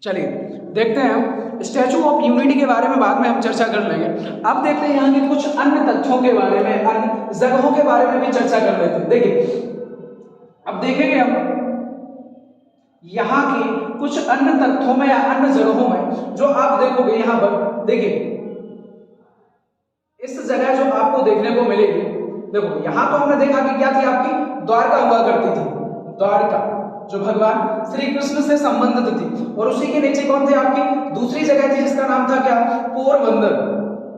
चलिए देखते हैं स्टैचू ऑफ यूनिटी के बारे में बाद में हम चर्चा कर लेंगे। अब देखते हैं यहाँ के कुछ अन्य तथ्यों के बारे में, अन्य जगहों के बारे में भी चर्चा कर लेते हैं। देखिए अब देखेंगे हम यहाँ के कुछ अन्य तथ्यों में या अन्य जगहों में जो आप देखोगे। यहाँ पर देखिए इस जगह जो आपको देखने को मिलेगी, देखो यहाँ तो हमने देखा कि क्या थी, आपकी द्वारका हुआ करती थी। द्वारका जो भगवान श्री कृष्ण से संबंधित थी, और उसी के नीचे कौन थे, आपकी दूसरी जगह थी जिसका नाम था क्या, पोरबंदर।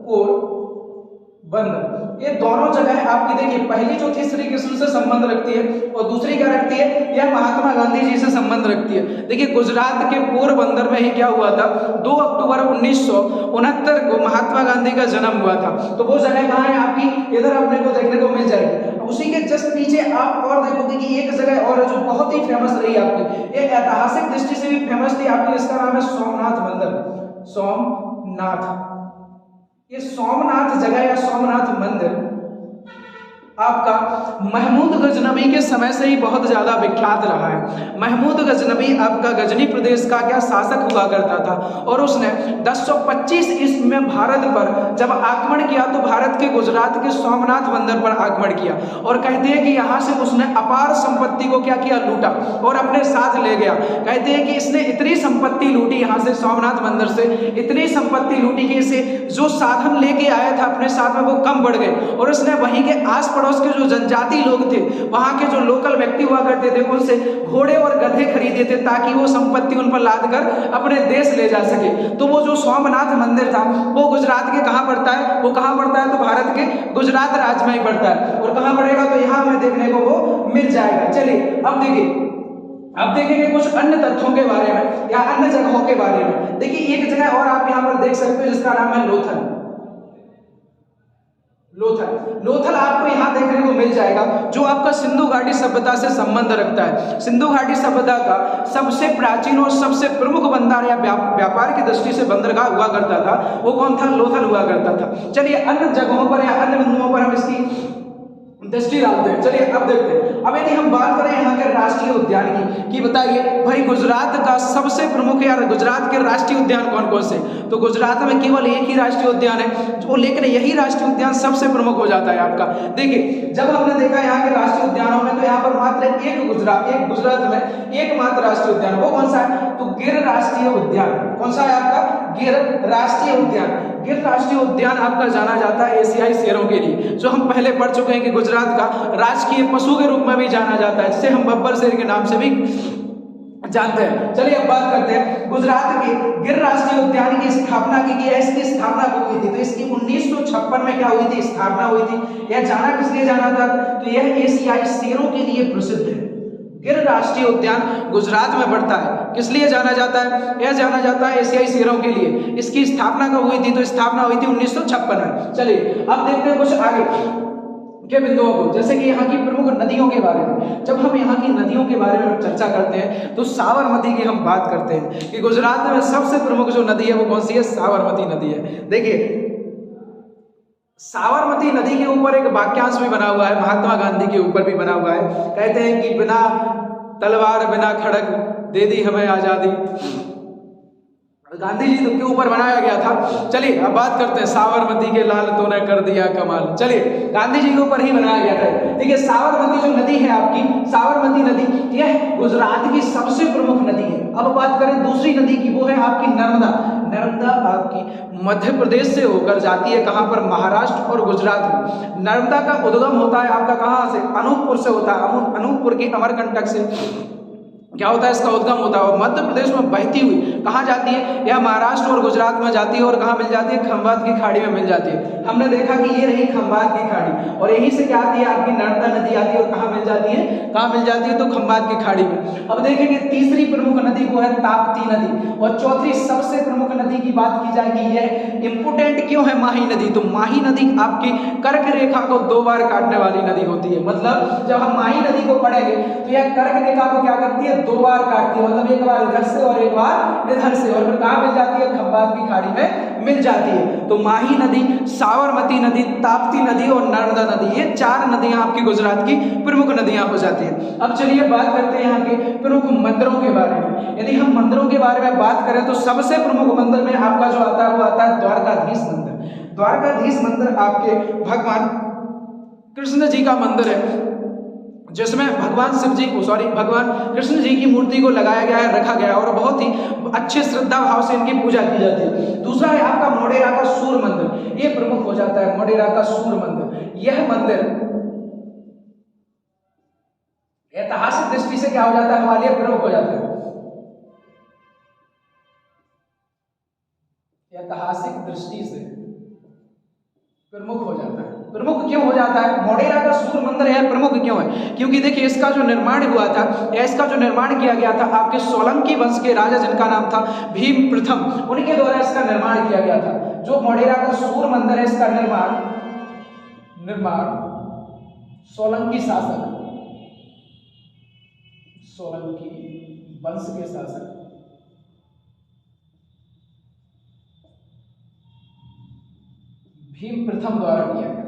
पोरबंदर ये दोनों जगह आपकी देखिए, पहली जो थी श्री कृष्ण से संबंध रखती है और दूसरी क्या रखती है, यह महात्मा गांधी जी से संबंध रखती है। देखिए गुजरात के पोरबंदर में ही क्या हुआ था, 2 अक्टूबर 1969 को महात्मा गांधी का जन्म हुआ था। तो वो जगह कहाँ है आपकी, इधर अपने को देखने को मिल जाएगी। उसी के जस्ट नीचे आप और देखोगे कि एक जगह और है जो बहुत ही फेमस रही आपकी, ये ऐतिहासिक दृष्टि से भी फेमस थी आपकी, इसका नाम है सोमनाथ मंदिर। सोमनाथ, ये सोमनाथ जगह या सोमनाथ मंदिर आपका महमूद गजनबी के समय से ही बहुत ज्यादा विख्यात रहा है। महमूद गजनबी आपका गजनी प्रदेश का क्या शासक हुआ करता था, और उसने 1025 ईस्वी में भारत पर जब आक्रमण किया तो भारत के गुजरात के सोमनाथ मंदिर पर आक्रमण किया, और कहते हैं कि यहाँ से उसने अपार संपत्ति को क्या किया, लूटा और अपने साथ ले गया। कहते हैं कि इसने इतनी संपत्ति लूटी यहाँ से, सोमनाथ मंदिर से इतनी संपत्ति लूटी कि इसे जो साधन लेके आया था अपने साथ में वो कम बढ़ गए, और उसने वहीं के आस पड़ोस के जो जनजाति लोग थे, वहां के जो लोकल व्यक्ति हुआ करते थे, उनसे घोड़े और गधे खरीदे थे ताकि वो संपत्ति उन पर लाद कर अपने देश ले जा सके। तो वो जो सोमनाथ मंदिर था वो गुजरात के कहां पड़ता है, वो कहां पड़ता है, तो भारत के गुजरात राज्य में ही पड़ता है। और कहां पड़ेगा, तो यहां हमें देखने को वो मिल जाएगा। चलिए अब देखिए, अब देखेंगे कुछ अन्य तथ्यों के बारे में या अन्य जगहों के बारे में। देखिए एक जगह और आप यहां पर देख सकते हो जिसका नाम है लोथल। लोथल, लोथल आपको यहां देखने को मिल जाएगा, जो आपका सिंधु घाटी सभ्यता से संबंध रखता है। सिंधु घाटी सभ्यता का सबसे प्राचीन और सबसे प्रमुख बंदर या व्यापार की दृष्टि से बंदरगाह हुआ करता था, वो कौन था, लोथल हुआ करता था। चलिए अन्य जगहों पर या अन्य बिंदुओं पर हम इसकी दृष्टि डालते हैं। चलिए अब देखते हैं। अब यदि हम बात करें यहाँ के राष्ट्रीय उद्यान की बताइए भाई गुजरात का सबसे प्रमुख या गुजरात के राष्ट्रीय उद्यान कौन कौन से, तो गुजरात में केवल एक ही राष्ट्रीय उद्यान है जो, लेकिन यही राष्ट्रीय उद्यान सबसे प्रमुख हो जाता है आपका। देखिए जब हमने देखा यहाँ के राष्ट्रीय उद्यानों में, तो यहाँ पर मात्र एक गुजरात में एकमात्र राष्ट्रीय उद्यान, वो कौन सा है, तो गिर राष्ट्रीय उद्यान। कौन सा है आपका, गिर राष्ट्रीय उद्यान। गिर राष्ट्रीय उद्यान आपका जाना जाता है एशियाई शेरों के लिए, जो हम पहले पढ़ चुके हैं कि गुजरात का राजकीय पशु के रूप में भी जाना जाता है, जिसे हम बब्बर शेर के नाम से भी जानते हैं। चलिए अब बात करते हैं गुजरात के गिर राष्ट्रीय उद्यान की स्थापना की है। इसकी स्थापना कब हुई थी, तो इसकी 1956 में क्या हुई थी, स्थापना हुई थी। यह जाना किस लिए जाना था, तो यह एशियाई शेरों के लिए प्रसिद्ध है। गिर राष्ट्रीय उद्यान गुजरात में पड़ता है, किस लिए जाना जाता है, यह जाना जाता है एशियाई शेरों के लिए। इसकी स्थापना कब हुई थी, तो स्थापना हुई थी 1956 में। चलिए अब देखते हैं कुछ आगे के बिंदुओं को, जैसे कि यहाँ की प्रमुख नदियों के बारे में। जब हम यहाँ की नदियों के बारे में चर्चा करते हैं तो साबरमती की हम बात करते हैं कि गुजरात में सबसे प्रमुख जो नदी है वो कौन सी है, साबरमती नदी है। देखिए साबरमती नदी के ऊपर एक वाक्यांश भी बना हुआ है, महात्मा गांधी के ऊपर भी बना हुआ है। कहते हैं कि बिना तलवार बिना खड़क दे दी हमें आजादी, गांधी जी के ऊपर बनाया गया था। चलिए अब बात करते हैं साबरमती के लाल तूने कर दिया कमाल। चलिए गांधी जी के ऊपर ही बनाया गया था। देखिए साबरमती जो नदी है आपकी, साबरमती नदी यह गुजरात की सबसे प्रमुख नदी है। अब बात करें दूसरी नदी की, वो है आपकी नर्मदा। नर्मदा आपकी मध्य प्रदेश से होकर जाती है, कहां पर, महाराष्ट्र और गुजरात में। नर्मदा का उद्गम होता है आपका कहां से, अनूपपुर से होता है। अनूपपुर के अमरकंटक से क्या होता है, इसका उद्गम होता है, और मध्य प्रदेश में बहती हुई कहाँ जाती है, यह महाराष्ट्र और गुजरात में जाती है, और कहाँ मिल जाती है, खंभात की खाड़ी में मिल जाती है। हमने देखा कि ये रही खंभात की खाड़ी, और यहीं से क्या आती है, आपकी नर्मदा नदी आती है, और कहाँ मिल जाती है, कहाँ मिल जाती है, तो खंभात की खाड़ी में। अब देखेंगे तीसरी प्रमुख नदी वो है ताप्ती नदी, और चौथी सबसे प्रमुख नदी की बात की जाएगी, यह इंपोर्टेंट क्यों है, माही नदी। तो माही नदी आपकी कर्क रेखा को 2 बार काटने वाली नदी होती है। मतलब जब हम माही नदी को पढ़ेंगे तो यह कर्क रेखा को क्या करती है, दो बार काटती है, मतलब एक बार इधर से और एक बार इधर से, और फिर कहाँ मिल जाती है? खंबात की खाड़ी में मिल जाती है। तो माही नदी, साबरमती नदी, ताप्ती नदी और नर्मदा नदी, ये 4 नदियां आपकी गुजरात की प्रमुख नदियां हो जाती हैं। अब चलिए बात करते हैं यहाँ के प्रमुख मंदिरों के बारे में। यदि हम मंदिरों के बारे में बात करें तो सबसे प्रमुख मंदिर में आपका जो आता है वो आता है द्वारकाधीश मंदिर। द्वारकाधीश मंदिर आपके भगवान कृष्ण जी का मंदिर है, जिसमें भगवान कृष्ण जी की मूर्ति को लगाया गया है, रखा गया है और बहुत ही अच्छे श्रद्धा भाव से इनकी पूजा की जाती है। दूसरा है आपका मोढेरा का सूर्य मंदिर, ये प्रमुख हो जाता है, मोढेरा का सूर्य मंदिर। यह मंदिर ऐतिहासिक दृष्टि से क्या हो जाता है? हमारे लिए प्रमुख हो जाता है, ऐतिहासिक दृष्टि से प्रमुख हो जाता है। प्रमुख क्यों हो जाता है? मोढेरा का सूर्य मंदिर है प्रमुख क्यों है? क्योंकि देखिए इसका जो निर्माण हुआ था, या इसका जो निर्माण किया गया था आपके सोलंकी वंश के राजा जिनका नाम था भीम प्रथम, उनके द्वारा इसका निर्माण किया गया था। जो मोढेरा का सूर्य मंदिर है इसका निर्माण सोलंकी शासक, सोलंकी वंश के शासक भीम प्रथम द्वारा किया गया था।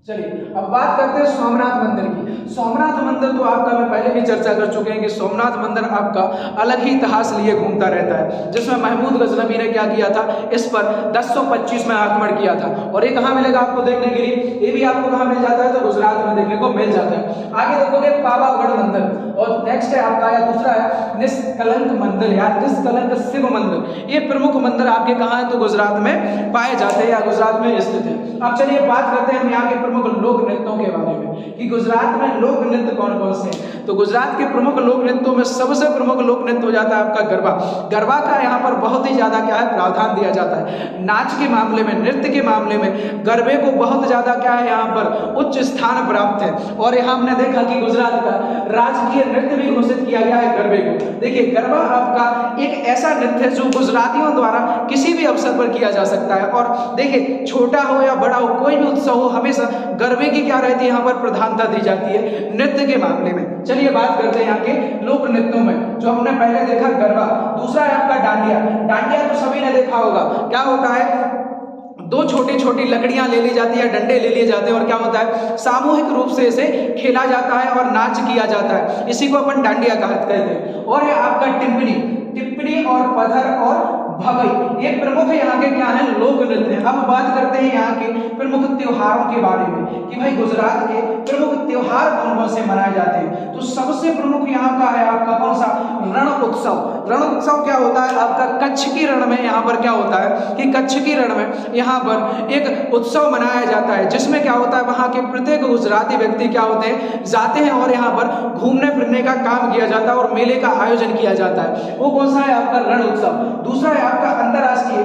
चलिए अब बात करते हैं सोमनाथ मंदिर की। सोमनाथ मंदिर तो आपका मैं पहले भी चर्चा कर चुके हैं कि सोमनाथ मंदिर आपका अलग ही इतिहास लिए घूमता रहता है, जिसमें महमूद गजनवी ने क्या किया था? इस पर 1025 में आक्रमण किया था। और ये कहाँ मिलेगा आपको देखने के लिए? ये भी आपको कहाँ मिल जाता है? तो गुजरात में देखने को मिल जाता है। आगे देखोगे पावागढ़ मंदिर, और नेक्स्ट है आपका या दूसरा है निष्कलंक मंदिर या निष्कलंक शिव मंदिर। ये प्रमुख मंदिर आपके कहाँ है? तो गुजरात में पाए जाते हैं या गुजरात में स्थित है। अब चलिए बात करते हैं हम यहाँ के प्रमुख लोक नृत्यों के बारे में कि गुजरात में लोक नृत्य कौन कौन से हैं। तो गुजरात के प्रमुख लोक नृत्यों में सबसे प्रमुख लोक नृत्य हो जाता है आपका गरबा। गरबा का यहाँ पर बहुत ही ज्यादा क्या है? प्रावधान दिया जाता है। नाच के मामले में, नृत्य के मामले में गरबे को बहुत ज्यादा क्या है यहाँ पर उच्च स्थान प्राप्त है। और यहाँ हमने देखा कि गुजरात का राजकीय नृत्य भी घोषित किया गया है गरबे को। देखिए गरबा आपका एक ऐसा नृत्य है जो गुजरातियों द्वारा किसी भी अवसर पर किया जा सकता है। और देखिए छोटा हो या बड़ा हो, कोई भी उत्सव हो, हमेशा गरबे की क्या रहती है? यहाँ पर प्रधानता दी जाती है नृत्य के मामले में। चलिए बात करते हैं यहाँ के लोक नृत्यों में। जो हमने पहले देखा गरबा, दूसरा है आपका डांडिया। डांडिया तो सभी ने देखा होगा। क्या होता है? 2 छोटी छोटी लकड़ियां ले ली जाती है, डंडे ले लिए जाते हैं और क्या होता है? सामूहिक रूप से इसे खेला जाता है और नाच किया जाता है। इसी को अपन डांडिया कहते हैं। और है आपका टिप्पणी और पधर और भगई, ये प्रमुख यहाँ के क्या है? लोक नृत्य। अब बात करते हैं यहाँ के प्रमुख त्योहारों के बारे में कि भाई गुजरात के प्रमुख त्योहार कौन कौन से मनाए जाते हैं। तो सबसे प्रमुख यहाँ का है आपका कौन सा? रण उत्सव। रण उत्सव क्या होता है? आपका कच्छ की रण में यहाँ पर क्या होता है कि कच्छ की रण में यहाँ पर एक उत्सव मनाया जाता है, जिसमें क्या होता है? वहाँ के प्रत्येक गुजराती व्यक्ति क्या होते हैं? जाते हैं और यहाँ पर घूमने फिरने का काम किया जाता है और मेले का आयोजन किया जाता है। वो कौन सा है? आपका रण उत्सव। दूसरा है आपका अंतरराष्ट्रीय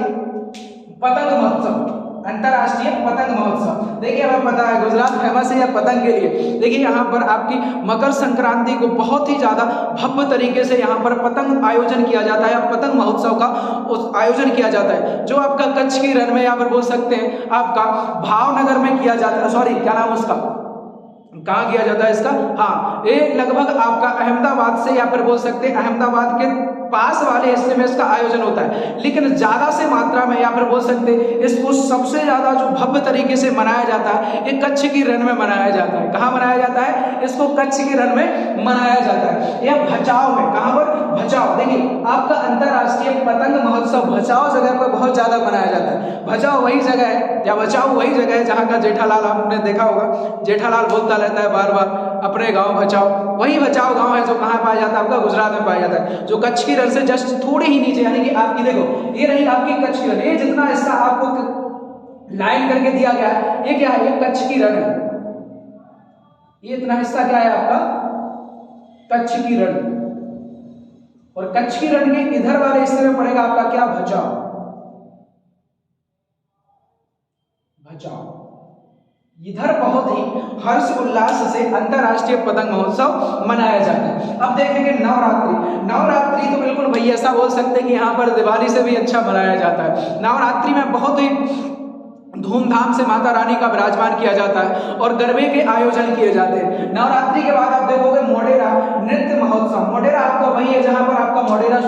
पतंग महोत्सव। अंतरराष्ट्रीय पतंग महोत्सव, देखिए हमें पता है गुजरात फेमस है पतंग के लिए। देखिए यहाँ पर आपकी मकर संक्रांति को बहुत ही ज्यादा भव्य तरीके से यहाँ पर पतंग आयोजन किया जाता है, पतंग महोत्सव का आयोजन किया जाता है, जो आपका कच्छ की रण में यहाँ पर बोल सकते हैं आपका भावनगर में किया जाता है। सॉरी, क्या नाम उसका, कहाँ किया जाता है इसका? हाँ, ये लगभग आपका अहमदाबाद से या फिर बोल सकते हैं अहमदाबाद के पास वाले हिस्से में इसका आयोजन होता है। लेकिन ज्यादा से मात्रा में या फिर बोल सकते हैं इसको सबसे ज्यादा जो भव्य तरीके से मनाया जाता है ये कच्छ की रण में मनाया जाता है। कहाँ मनाया जाता है? इसको कच्छ की रण में मनाया जाता है। यह भचाऊ में, कहाँ पर? भचाऊ। देखिए आपका अंतरराष्ट्रीय पतंग महोत्सव भचाऊ जगह पर बहुत ज्यादा मनाया जाता है। भचाऊ वही जगह है या बचाऊ वही जगह है जहाँ का जेठालाल आपने देखा होगा, जेठालाल बोलता रहता है बार बार अपने गांव बचाओ। वही बचाओ गांव है जो कहाँ पाया जाता है? आपका गुजरात में पाया जाता है, जो कच्छ की रण से जस्ट थोड़ी ही नीचे, यानी कि आपकी देखो ये रही आपकी कच्छ की रण। ये जितना हिस्सा आपको लाइन करके दिया गया है ये क्या है? ये कच्छ की रण है। ये इतना हिस्सा क्या है आपका? कच्छ की रण। और कच्छ की रण के इधर वाले हिस्से में पड़ेगा आपका क्या? भचाऊ। भचाऊ इधर बहुत ही हर्ष उल्लास से अंतरराष्ट्रीय पतंग महोत्सव मनाया जाता है। अब देखेंगे नवरात्रि। नवरात्रि तो बिल्कुल भैया ऐसा बोल सकते हैं कि यहाँ पर दिवाली से भी अच्छा मनाया जाता है। नवरात्रि में बहुत ही धूमधाम से माता रानी का विराजमान किया जाता है और गरबे के आयोजन किए जाते हैं। नवरात्रि के बाद आप देखोगे मोढेरा नृत्य महोत्सव। मोढेरा आपका वही है जहां पर आपका मोढेरा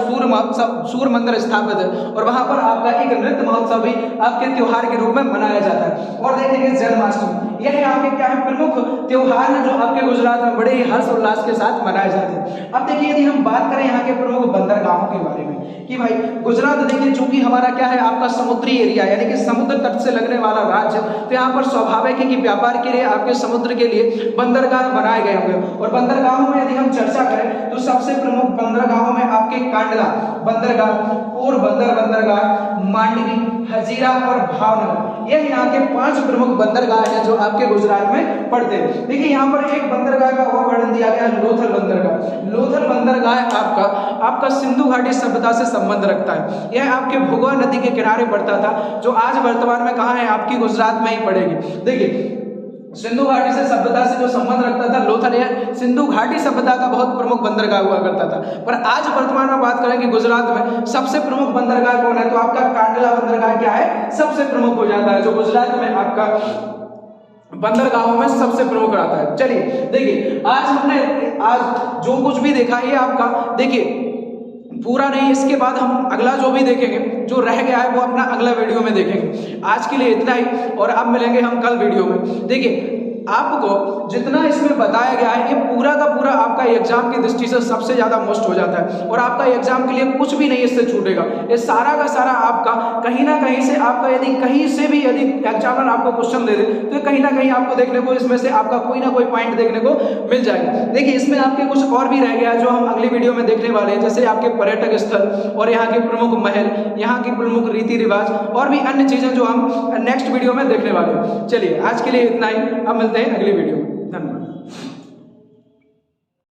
सूर्य मंदिर स्थापित है और वहां पर आपका एक नृत्य महोत्सव भी आपके त्योहार के रूप में मनाया जाता है। और देखेंगे जन्माष्टमी, यह आपके क्या है प्रमुख त्योहार है जो आपके गुजरात में बड़े ही हर्ष उल्लास के साथ मनाए जाते हैं। अब देखिए यदि हम बात करें यहाँ के प्रमुख बंदरगाहों के बारे में कि भाई गुजरात देखिए चूंकि हमारा क्या है आपका समुद्री एरिया यानी कि समुद्र तट से लगने वाला राज्य, तो यहाँ पर स्वाभाविक है कि व्यापार के लिए आपके समुद्र के लिए बंदरगाह बनाए गए होंगे। और बंदरगाहों में यदि हम चर्चा करें तो सबसे प्रमुख बंदरगाहों में आपके कांडला बंदरगाह, पोरबंदर बंदरगाह, मांडवी, हजीरा और भावनगर, यह यहाँ के 5 प्रमुख बंदरगाह हैं जो आपके गुजरात में पड़ते हैं। देखिए यहाँ पर एक बंदरगाह का और वर्णन दिया गया है, लोथल बंदरगाह। लोथल बंदरगाह आपका सिंधु घाटी सभ्यता से संबंध रखता है। यह आपके भुगवा नदी के किनारे पड़ता था, जो आज वर्तमान में कहाँ है आपकी गुजरात में ही पड़ेगी। देखिए सिंधु घाटी से सभ्यता से जो संबंध रखता था लोथल, यह सिंधु घाटी सभ्यता का बहुत प्रमुख बंदरगाह हुआ करता था। पर आज वर्तमान में बात करें कि गुजरात में सबसे प्रमुख बंदरगाह कौन है, तो आपका कांडला बंदरगाह क्या है सबसे प्रमुख हो जाता है, जो गुजरात में आपका बंदरगाहों में सबसे प्रमुख रहता है। चलिए देखिए आज जो कुछ भी देखा ये आपका देखिए पूरा नहीं, इसके बाद हम अगला जो भी देखेंगे जो रह गया है वो अपना अगला वीडियो में देखेंगे। आज के लिए इतना ही और अब मिलेंगे हम कल वीडियो में। देखिए आपको जितना इसमें बताया गया है ये पूरा का पूरा आपका एग्जाम की दृष्टि से सबसे ज्यादा मोस्ट हो जाता है और आपका एग्जाम के लिए कुछ भी नहीं इससे छूटेगा। ये सारा का सारा आपका कहीं ना कहीं से आपका यदि कहीं से भी यदि एग्जामिनर आपको क्वेश्चन दे दे तो कहीं ना कहीं आपको देखने को इसमें से आपका कोई ना कोई पॉइंट देखने को मिल जाएगा। देखिए इसमें आपके कुछ और भी रह गया जो हम अगली वीडियो में देखने वाले हैं, जैसे आपके पर्यटक स्थल और यहाँ के प्रमुख महल, यहाँ की प्रमुख रीति रिवाज और भी अन्य चीजें जो हम नेक्स्ट वीडियो में देखने वाले हैं। चलिए आज के लिए इतना ही, अब मिलते हैं अगली वीडियो में।